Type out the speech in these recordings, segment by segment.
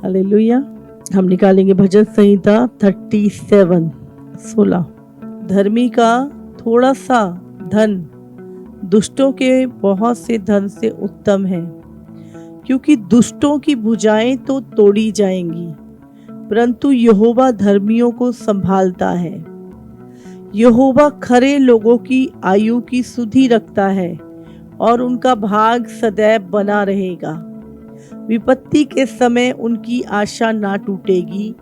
Hallelujah. हम निकालेंगे भजन संहिता 37:16। धर्मी का थोड़ा सा धन दुष्टों के बहुत से धन से उत्तम है, क्योंकि दुष्टों की भुजाएं तो तोड़ी जाएंगी, परंतु यहोवा धर्मियों को संभालता है। यहोवा खरे लोगों की आयु की सुधि रखता है और उनका भाग सदैव बना रहेगा। विपत्ति के समय उनकी आशा ना टूटेगी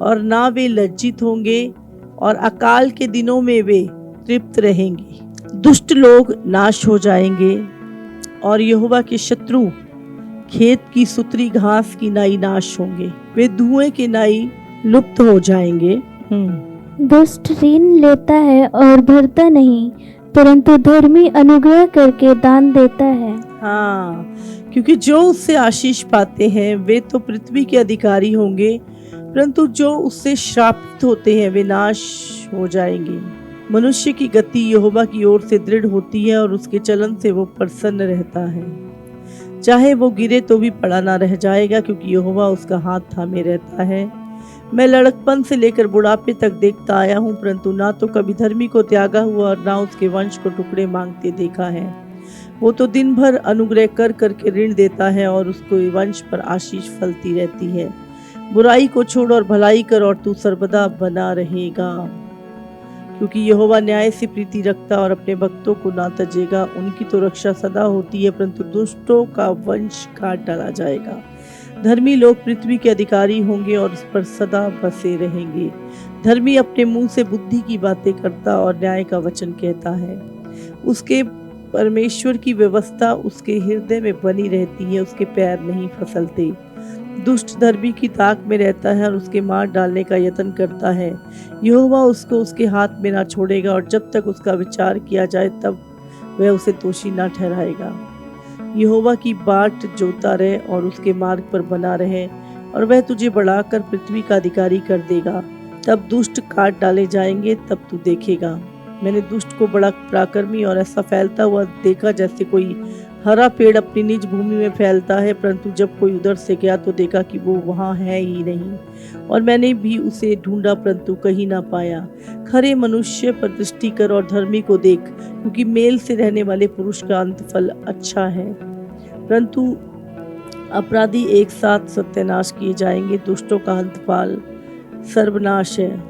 और ना वे लज्जित होंगे, और अकाल के दिनों में वे तृप्त रहेंगे। दुष्ट लोग नाश हो जाएंगे और यहोवा के शत्रु खेत की सुतरी घास की नाई नाश होंगे। वे धुएं के नाई लुप्त हो जाएंगे। दुष्ट ऋण लेता है और भरता नहीं, परंतु धर्मी अनुग्रह करके दान देता है। हाँ, क्योंकि जो उससे आशीष पाते हैं वे तो पृथ्वी के अधिकारी होंगे, परंतु जो उससे श्रापित होते हैं वे नाश हो जाएंगे। मनुष्य की गति यहोवा की ओर से दृढ़ होती है और उसके चलन से वो प्रसन्न रहता है। चाहे वो गिरे तो भी पड़ा ना रह जाएगा, क्योंकि यहोवा उसका हाथ थामे रहता है। मैं लड़कपन से लेकर बुढ़ापे तक देखता आया हूँ, परंतु ना तो कभी धर्मी को त्यागा हुआ और ना उसके वंश को टुकड़े मांगते देखा है। वो तो दिन भर अनुग्रह कर करके ऋण देता है और उसको वंश पर आशीष फलती रहती है। बुराई को छोड़ और भलाई कर और तू सर्वदा बना रहेगा, क्योंकि यहोवा न्याय से प्रीति रखता और अपने भक्तों को ना तजेगा। उनकी तो रक्षा सदा होती है, परंतु दुष्टों का वंश काट डाला जाएगा। धर्मी लोग पृथ्वी के अधिकारी होंगे और उस पर सदा बसे रहेंगे। धर्मी अपने मुंह से बुद्धि की बातें करता और न्याय का वचन कहता है। उसके परमेश्वर की व्यवस्था उसके हृदय में बनी रहती है, उसके पैर नहीं फिसलते। दुष्ट धर्मी की ताक में रहता है और उसके मार डालने का यत्न करता है। यहोवा उसको उसके हाथ में ना छोड़ेगा, और जब तक उसका विचार किया जाए तब वह उसे दोषी ना ठहराएगा। यहोवा की बाट जोता रहे और उसके मार्ग पर बना रहे, और वह तुझे बढ़ाकर पृथ्वी का अधिकारी कर देगा। तब दुष्ट काट डाले जाएंगे, तब तू देखेगा। मैंने दुष्ट को बड़ा पराक्रमी और ऐसा फैलता हुआ देखा जैसे कोई हरा पेड़ अपनी निज भूमि में फैलता है, परंतु जब कोई उधर से गया तो देखा कि वो वहाँ है ही नहीं। और मैंने भी उसे ढूंढा, परंतु कहीं ना पाया। खरे मनुष्य पर दृष्टि कर और धर्मी को देख, क्योंकि मेल से रहने वाले पुरुष का अंत फल अच्छा है। परंतु अपराधी एक साथ सत्यानाश किए जाएंगे, दुष्टों का अंत फल सर्वनाश है।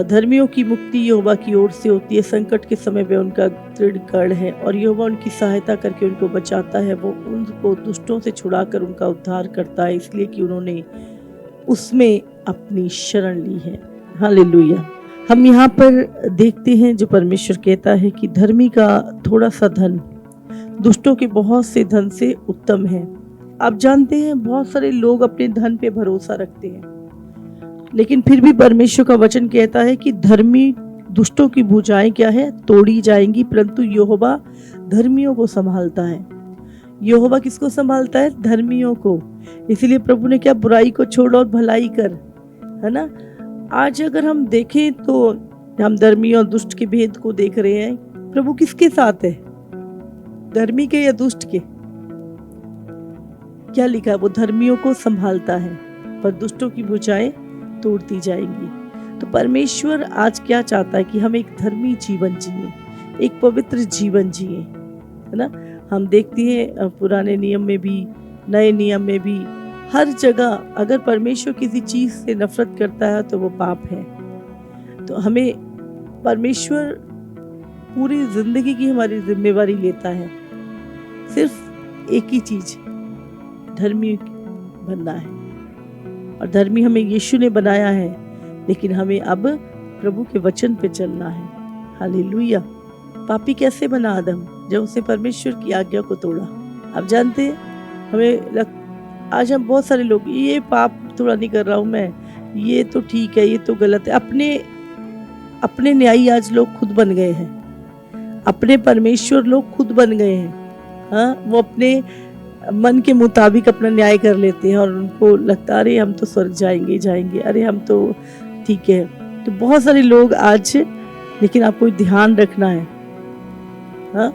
धर्मियों की मुक्ति यहोवा की ओर से होती है। संकट के समय वे उनका दृढ़ गढ़ है, और यहोवा उनकी सहायता करके उनको बचाता है। वो उनको दुष्टों से छुड़ाकर उनका उद्धार करता है, इसलिए कि उन्होंने उसमें अपनी शरण ली है। हालेलुया। हम यहाँ पर देखते हैं जो परमेश्वर कहता है कि धर्मी का थोड़ा सा धन दुष्टों के बहुत से धन से उत्तम है। आप जानते हैं बहुत सारे लोग अपने धन पे भरोसा रखते हैं, लेकिन फिर भी परमेश्वर का वचन कहता है कि धर्मी दुष्टों की भुजाएं क्या है, तोड़ी जाएंगी, परंतु यहोवा धर्मियों को संभालता है। यहोवा किसको संभालता है? धर्मियों को। इसलिए प्रभु ने क्या, बुराई को छोड़ और भलाई कर, है ना। आज अगर हम देखें तो हम धर्मी और दुष्ट के भेद को देख रहे हैं। प्रभु किसके साथ है? धर्मी के या दुष्ट के? क्या लिखा है? वो धर्मियों को संभालता है, पर दुष्टों की भुजाएं तोड़ती जाएंगी। तो परमेश्वर आज क्या चाहता है कि हम एक धर्मी जीवन जिए, एक पवित्र जीवन जिए, है ना। हम देखते हैं पुराने नियम में भी, नए नियम में भी, हर जगह अगर परमेश्वर किसी चीज से नफरत करता है तो वो पाप है। तो हमें परमेश्वर पूरी जिंदगी की हमारी जिम्मेवारी लेता है। सिर्फ एक ही चीज, धर्मी बनना है, और धर्मी हमें यीशु ने बनाया है, लेकिन हमें अब प्रभु के वचन पे चलना है। हालेलुया। पापी कैसे बना आदम? जब उसने परमेश्वर की आज्ञा को तोड़ा। आप जानते हैं आज हम बहुत सारे लोग, ये पाप थोड़ा नहीं कर रहा हूँ मैं, ये तो ठीक है, ये तो गलत है। अपने न्यायी आज लोग खुद बन गए हैं, अपने परमेश्वर लोग खुद बन गए हैं। हाँ, वो अपने मन के मुताबिक अपना न्याय कर लेते हैं और उनको लगता अरे हम तो स्वर्ग जाएंगे, अरे हम तो ठीक है। तो बहुत सारे लोग आज, लेकिन आपको ध्यान रखना है। हाँ,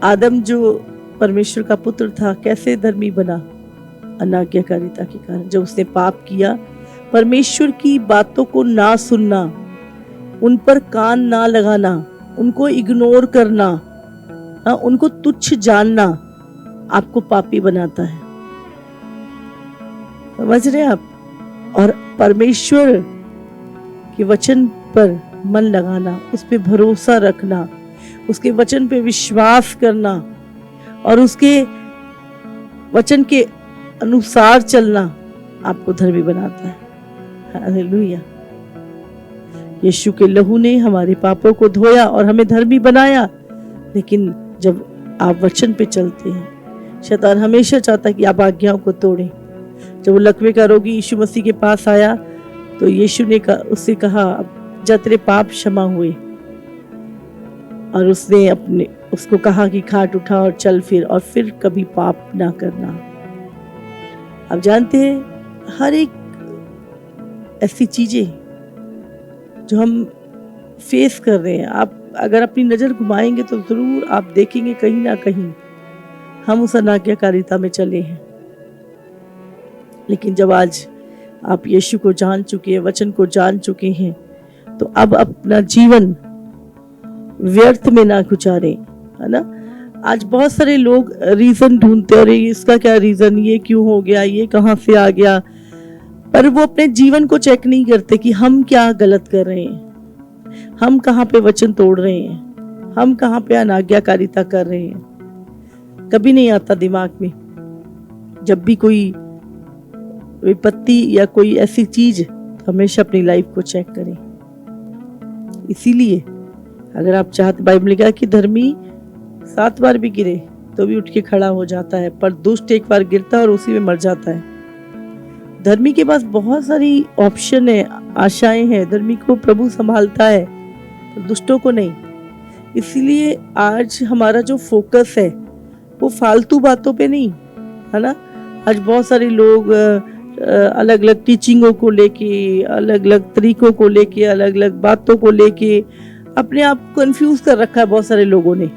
आदम जो परमेश्वर का पुत्र था कैसे धर्मी बना? अनाज्ञाकारिता के कारण। जब उसने पाप किया, परमेश्वर की बातों को ना सुनना, उन पर कान ना लगाना, उनको इग्नोर करना, उनको तुच्छ जानना आपको पापी बनाता है। समझ रहे हैं आप? और परमेश्वर के वचन पर मन लगाना, उस पे भरोसा रखना, उसके वचन पे विश्वास करना और उसके वचन के अनुसार चलना आपको धर्मी बनाता है। हालेलुया। यीशु के लहू ने हमारे पापों को धोया और हमें धर्मी बनाया। लेकिन जब आप वचन पे चलते हैं, शैतान हमेशा चाहता है कि आप आज्ञाओं को तोड़ें। जब वो लकवे का रोगी यीशु मसीह के पास आया तो यीशु ने उससे कहा, जा तेरे पाप क्षमा हुए, और उसने उसको कहा कि खाट उठा और चल फिर कभी पाप ना करना। आप जानते हैं, हर एक ऐसी चीजें जो हम फेस कर रहे हैं, आप अगर अपनी नजर घुमाएंगे तो जरूर आप देखेंगे कहीं ना कहीं हम उस अनाज्ञाकारिता में चले हैं। लेकिन जब आज आप यीशु को जान चुके हैं, वचन को जान चुके हैं, तो अब अपना जीवन व्यर्थ में ना गुजारें, है ना। आज बहुत सारे लोग रीजन ढूंढते हैं, अरे इसका क्या रीजन, ये क्यों हो गया, ये कहां से आ गया, पर वो अपने जीवन को चेक नहीं करते कि हम क्या गलत कर रहे हैं, हम कहां पे वचन तोड़ रहे हैं, हम कहां पे अनाज्ञाकारिता कर रहे हैं। कभी नहीं आता दिमाग में। जब भी कोई विपत्ति या कोई ऐसी चीज, तो हमेशा अपनी लाइफ को चेक करें। इसीलिए अगर आप चाहते, बाइबल में लिखा है कि धर्मी 7 बार भी गिरे तो भी उठ के खड़ा हो जाता है, पर दुष्ट एक बार गिरता है और उसी में मर जाता है। धर्मी के पास बहुत सारी ऑप्शन है, आशाएं हैं, धर्मी को प्रभु संभालता है, पर दुष्टों को नहीं। इसीलिए आज हमारा जो फोकस है वो फालतू बातों पे नहीं, है ना। आज बहुत सारे लोग अलग अलग टीचिंगों को लेके, अलग अलग तरीकों को लेके, अलग अलग बातों को लेके अपने आप को कंफ्यूज कर रखा है बहुत सारे लोगों ने।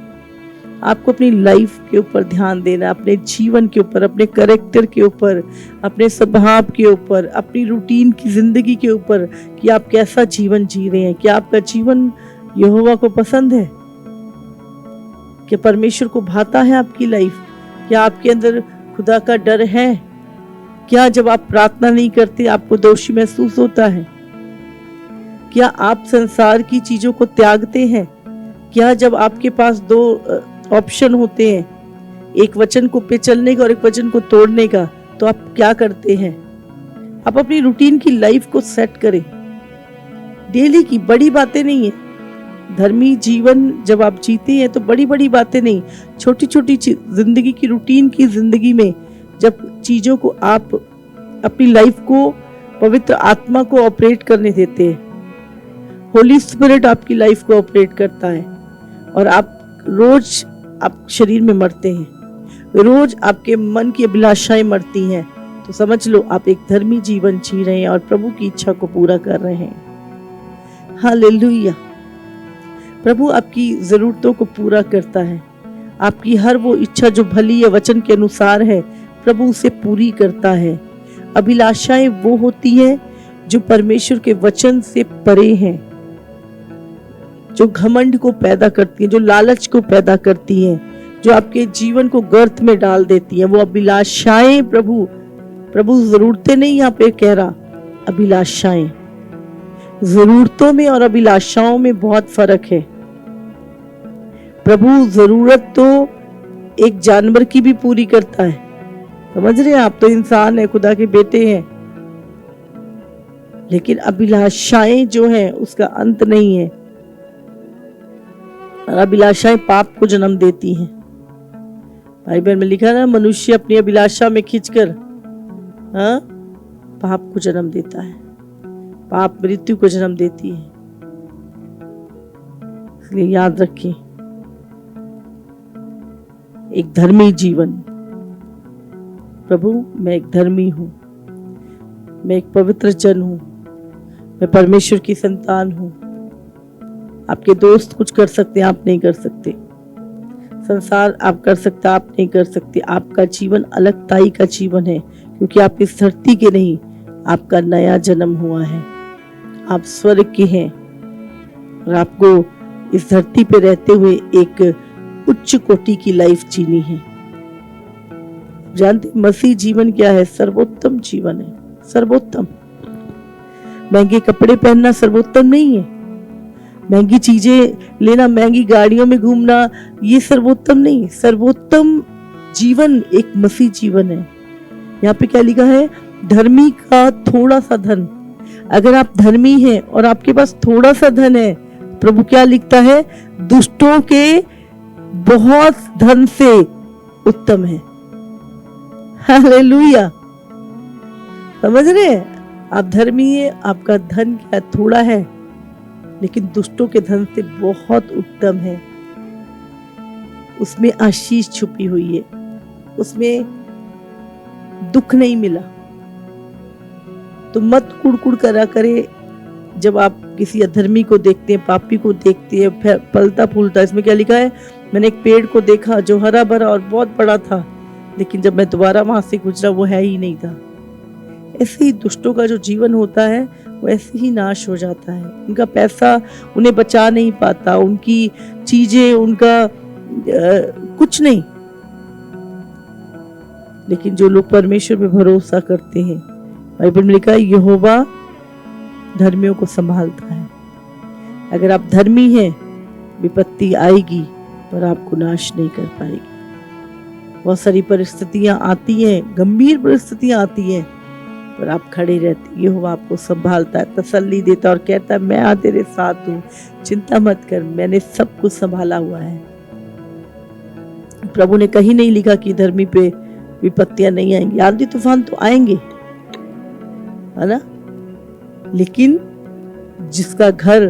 आपको अपनी लाइफ के ऊपर ध्यान देना, अपने जीवन के ऊपर, अपने कैरेक्टर के ऊपर, अपने स्वभाव के ऊपर, अपनी रूटीन की जिंदगी के ऊपर, कि आप कैसा जीवन जी रहे हैं। क्या आपका जीवन यहोवा को पसंद है? क्या परमेश्वर को भाता है आपकी लाइफ? क्या आपके अंदर खुदा का डर है? क्या जब आप प्रार्थना नहीं करते आपको दोषी महसूस होता है? क्या आप संसार की चीजों को त्यागते हैं? क्या जब आपके पास 2 ऑप्शन होते हैं, एक वचन को पे चलने का और एक वचन को तोड़ने का, तो आप क्या करते हैं? आप अपनी रूटीन की लाइफ को सेट करें। डेली की बड़ी बातें नहीं है। धर्मी जीवन जब आप जीते हैं तो बड़ी बड़ी बातें नहीं, छोटी छोटी जिंदगी की, रूटीन की जिंदगी में जब चीजों को आप अपनी लाइफ को पवित्र आत्मा को ऑपरेट करने देते हैं, होली स्पिरिट आपकी लाइफ को ऑपरेट करता है, और आप रोज आप शरीर में मरते हैं, रोज आपके मन की अभिलाषाएं मरती हैं, तो समझ लो आप एक धर्मी जीवन जी रहे हैं और प्रभु की इच्छा को पूरा कर रहे हैं। हालेलुया। प्रभु आपकी जरूरतों को पूरा करता है। आपकी हर वो इच्छा जो भली या वचन के अनुसार है, प्रभु उसे पूरी करता है। अभिलाषाएं वो होती है जो परमेश्वर के वचन से परे हैं, जो घमंड को पैदा करती है, जो लालच को पैदा करती है, जो आपके जीवन को गर्त में डाल देती है। वो अभिलाषाएं प्रभु जरूरतें नहीं, यहाँ पे कह रहा अभिलाषाएं। जरूरतों में और अभिलाषाओं में बहुत फर्क है। प्रभु जरूरत तो एक जानवर की भी पूरी करता है, समझ रहे हैं आप। तो इंसान है, खुदा के बेटे हैं, लेकिन अभिलाषाएं जो है उसका अंत नहीं है। और अभिलाषाएं पाप को जन्म देती हैं। बाइबल में लिखा ना, मनुष्य अपनी अभिलाषा में खींचकर पाप को जन्म देता है, पाप मृत्यु को जन्म देती है। इसलिए याद रखिए, एक धर्मी जीवन, प्रभु मैं एक धर्मी हूं, मैं एक पवित्र जन हूं, मैं परमेश्वर की संतान हूं। आपके दोस्त कुछ कर सकते हैं, आप नहीं कर सकते। संसार आप कर सकते, आप नहीं कर सकते। आपका जीवन अलगताई का जीवन है, क्योंकि आप इस धरती के नहीं, आपका नया जन्म हुआ है, आप स्वर्ग के हैं और आपको इस धरती पे रहते हुए एक उच्च कोटि की लाइफ जीनी है। जानते मसीह जीवन क्या है? सर्वोत्तम जीवन है, सर्वोत्तम। महंगे कपड़े पहनना सर्वोत्तम नहीं है, महंगी चीजें लेना, महंगी गाड़ियों में घूमना, ये सर्वोत्तम नहीं। सर्वोत्तम जीवन एक मसीह जीवन है। यहाँ पे क्या लिखा है? धर्मी का थोड़ा सा धन। अगर आप धर्मी हैं और आपके पास थोड़ा सा धन है, प्रभु क्या लिखता है? दुष्टों के बहुत धन से उत्तम है। हालेलुया, समझ रहे हैं? आप धर्मी है, आपका धन क्या थोड़ा है, लेकिन दुष्टों के धन से बहुत उत्तम है। उसमें आशीष छुपी हुई है, उसमें दुख नहीं मिला। तो मत कुड़कुड़ करा करे जब आप किसी अधर्मी को देखते हैं, पापी को देखते हैं पलता फूलता। इसमें क्या लिखा है? मैंने एक पेड़ को देखा जो हरा भरा और बहुत बड़ा था, लेकिन जब मैं दोबारा वहां से गुजरा वो है ही नहीं था। ऐसे ही दुष्टों का जो जीवन होता है वो ऐसे ही नाश हो जाता है। उनका पैसा उन्हें बचा नहीं पाता, उनकी चीजें, उनका कुछ नहीं। लेकिन जो लोग परमेश्वर पे भरोसा करते हैं, बाइबल में लिखा है यहोवा धर्मियों को संभालता है। अगर आप धर्मी हैं, विपत्ति आएगी पर आपको नाश नहीं कर पाएगी। बहुत सारी परिस्थितियां आती हैं, गंभीर परिस्थितियां आती हैं, पर आप खड़े रहते। यहोवा आपको संभालता है, तसल्ली देता और कहता है मैं तेरे साथ हूँ, चिंता मत कर, मैंने सब कुछ संभाला हुआ है। प्रभु ने कहीं नहीं लिखा कि धर्मी पे विपत्तियां नहीं आएंगी। आंधी तूफान तो आएंगे, है ना, लेकिन जिसका घर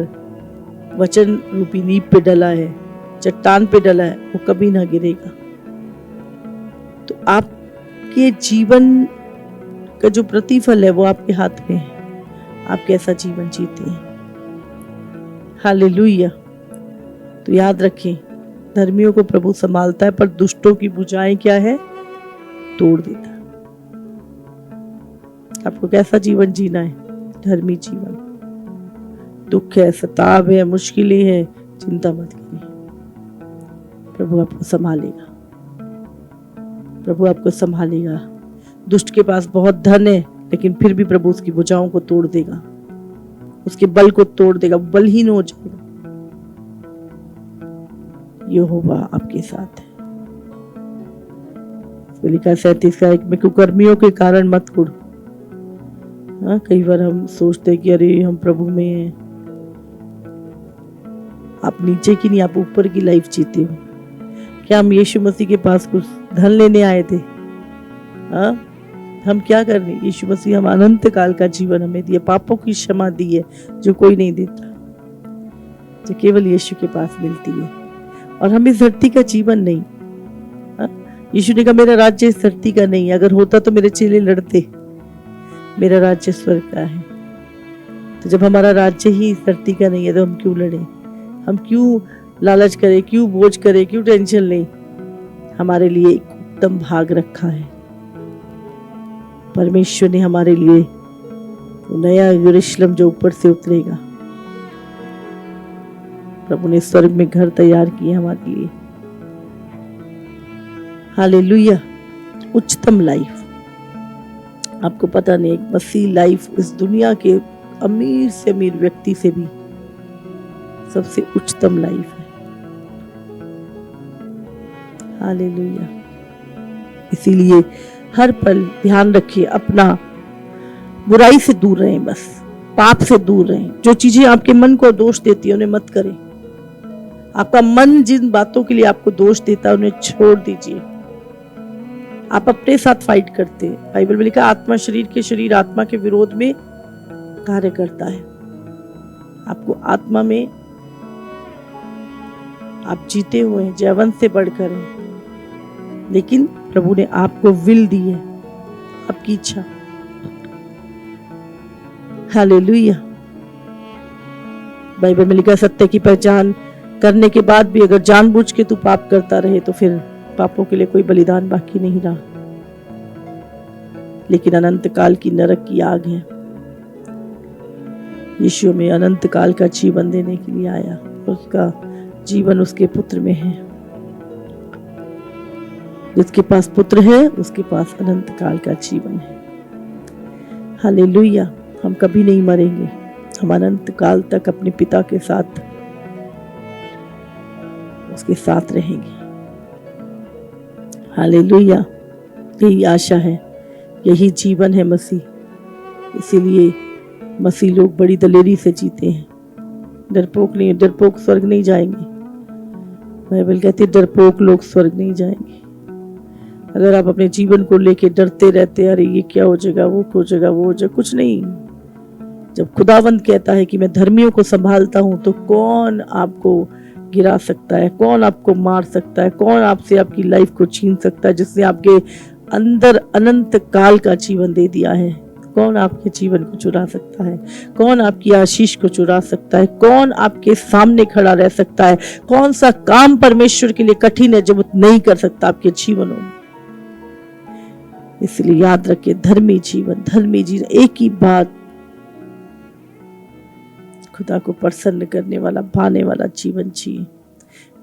वचन रूपी नींव पे डला है, चट्टान पे डला है, वो कभी ना गिरेगा। तो आपके जीवन का जो प्रतिफल है वो आपके हाथ में है, आप कैसा जीवन जीते हैं। हालेलुया। तो याद रखें, धर्मियों को प्रभु संभालता है, पर दुष्टों की भुजाएं क्या है? तोड़ देता है। आपको कैसा जीवन जीना है? धर्मी जीवन। दुख है, सताव है, मुश्किलें हैं, चिंता मत करिए, प्रभु आपको संभालेगा, प्रभु आपको संभालेगा। दुष्ट के पास बहुत धन है, लेकिन फिर भी प्रभु उसकी भुजाओं को तोड़ देगा, उसके बल को तोड़ देगा, बलहीन हो जाएगा। यहोवा आपके साथ है। लिखा 37 में, कुकर्मियों के कारण मत कुड़। हाँ, कई बार हम सोचते हैं कि अरे हम प्रभु में हैं। आप नीचे की नहीं, आप ऊपर की लाइफ जीते हो। क्या हम यीशु मसीह के पास कुछ धन लेने आए थे? हाँ, हम क्या कर रहे? यीशु मसीह हम अनंत काल का जीवन हमें दिया, पापों की क्षमा दी है जो कोई नहीं देता, जो केवल यीशु के पास मिलती है। और हम इस धरती का जीवन नहीं। यीशु ने कहा मेरा राज्य इस धरती का नहीं, अगर होता तो मेरे चेले लड़ते, मेरा राज्य स्वर्ग का है। तो जब हमारा राज्य ही इस धरती का नहीं है तो हम क्यों लड़े? हम क्यों लालच करें, क्यों बोझ करें, क्यों टेंशन लें? हमारे लिए एक उत्तम भाग रखा है। परमेश्वर ने हमारे लिए नया यरूशलेम जो ऊपर से उतरेगा, प्रभु ने स्वर्ग में घर तैयार किए हमारे लिए। हालेलुया। उच्चतम लाइफ, आपको पता नहीं, एक मसीह लाइफ इस दुनिया के अमीर से अमीर व्यक्ति से भी सबसे उच्चतम लाइफ है। हालेलुया। इसीलिए हर पल ध्यान रखिए, अपना बुराई से दूर रहें, बस पाप से दूर रहें। जो चीजें आपके मन को दोष देती है उन्हें मत करें। आपका मन जिन बातों के लिए आपको दोष देता है उन्हें छोड़ दीजिए। आप अपने साथ फाइट करते हैं। बाइबल में लिखा आत्मा शरीर के, शरीर आत्मा के विरोध में कार्य करता है। आपको आत्मा में आप जीते हुए हैं, जयवंत से बढ़कर हैं, लेकिन प्रभु ने आपको विल दी है, आपकी इच्छा। हालेलुया। बाइबल में लिखा सत्य की पहचान करने के बाद भी अगर जानबूझ के तू पाप करता रहे तो फिर पापों के लिए कोई बलिदान बाकी नहीं रहा। लेकिन अनंत काल की नरक की आग है। यीशु में अनंत काल का जीवन देने के लिए आया, उसका जीवन उसके पुत्र में है। जिसके पास पुत्र है उसके पास अनंत काल का जीवन है। हालेलुया। हम कभी नहीं मरेंगे, हम अनंत काल तक अपने पिता के साथ उसके साथ रहेंगे। हालेलुया। यही आशा है, यही जीवन है मसीह। इसीलिए मसीह लोग बड़ी दलेरी से जीते हैं, डरपोक नहीं। डरपोक स्वर्ग नहीं जाएंगे। बाइबल कहती है डरपोक लोग स्वर्ग नहीं जाएंगे। अगर आप अपने जीवन को लेके डरते रहते, अरे ये क्या हो जाएगा, वो हो जाएगा, वो हो जाएगा, कुछ नहीं। जब खुदावंद कहता है कि मैं धर्मियों को संभालता हूं, तो कौन आपको गिरा सकता है, कौन आपको मार सकता है, कौन आपसे आपकी लाइफ को छीन सकता है, जिसने आपके अंदर अनंत काल का जीवन दे दिया है। कौन आपके जीवन को चुरा सकता है, कौन आपकी आशीष को चुरा सकता है, कौन आपके सामने खड़ा रह सकता है। कौन सा काम परमेश्वर के लिए कठिन है जो वो नहीं कर सकता आपके जीवनों में। इसलिए याद रखिए, धर्मी जीवन एक ही बात, खुदा को प्रसन्न करने वाला, भाने वाला जीवन जिए।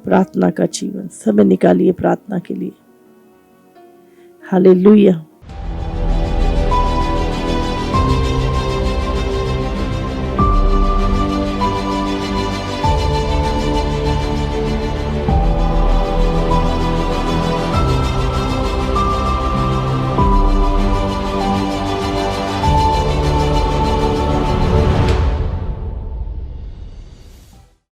प्रार्थना का जीवन, समय निकालिए प्रार्थना के लिए। हालेलुया।